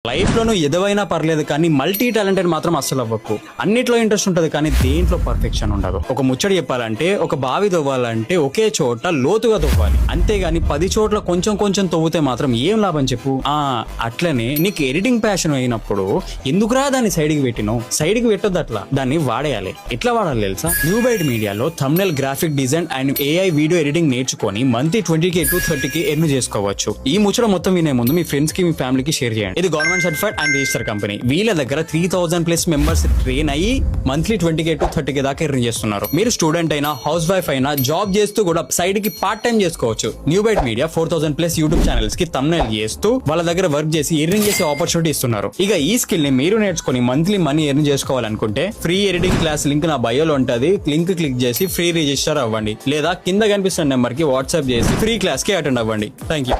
Life లో నువ్వు ఎదవైనా పర్లేదు కానీ మల్టీ టాలెంటెడ్ మాత్రం అస్సలు అవ్వకు. అన్నిట్లో ఇంట్రెస్ట్ ఉంటది కానీ దేంట్లో పర్ఫెక్షన్ ఉండదు. ఒక ముచ్చడి చెప్పాలంటే ఒక బావి తవ్వాలంటే ఒకే చోట లోతుగా తవ్వాలి, అంతేగాని 10 చోట్ల కొంచెం కొంచెం తవ్వుతే మాత్రం ఏం లాభం చెప్పు. అట్లనే నీకు ఎడిటింగ్ ప్యాషన్ అయినప్పుడు ఎందుకురా దాన్ని సైడ్కి పెట్టినావు? సైడ్కి పెట్టొద్దు, అట్లా దాన్ని వాడేయాలి. ఎట్లా వాడాలి తెలుసా? న్యూ బైట్ మీడియాలో thumbnail, graphic design and AI video editing నేర్చుకొని monthly 20K to 30K earn చేసుకోవచ్చు. ఈ ముచ్చట మొత్తం వినే ముందు మీ ఫ్రెండ్స్ కి, మీ ఫ్యామిలీకి షేర్ చేయండి. ఇది government certified and register company. వీళ్ళ దగ్గర 3000+ మెంబర్స్ ట్రైన్ అయ్యి మంత్లీ 20K to 30K దాకా ఎర్న్ చేస్తున్నారు. మీరు స్టూడెంట్ అయినా, హౌస్ వైఫ్ అయినా, జాబ్ చేస్తూ కూడా సైడ్ కి పార్ట్ టైం చేసుకోవచ్చు. New Byte Media 4000+ YouTube channels కి థంబ్నెయిల్ చేస్తూ వాళ్ళ దగ్గర వర్క్ చేసి ఎర్నింగ్ చేసే ఆపర్చునిటీ ఇస్తున్నారు. ఇక ఈ స్కిల్ ని మీరు నేర్చుకుని మంత్లీ మనీ ఎర్న్ చేసుకోవాలనుకుంటే ఫ్రీ ఎడిటింగ్ క్లాస్ లింక్ నా బయోలో ఉంటది. లింక్ క్లిక్ చేసి ఫ్రీ రిజిస్టర్ అవ్వండి, లేదా కింద కనిపిస్తున్న నెంబర్ కి వాట్సాప్ చేసి ఫ్రీ క్లాస్ కి అటెండ్ అవ్వండి. Thank you.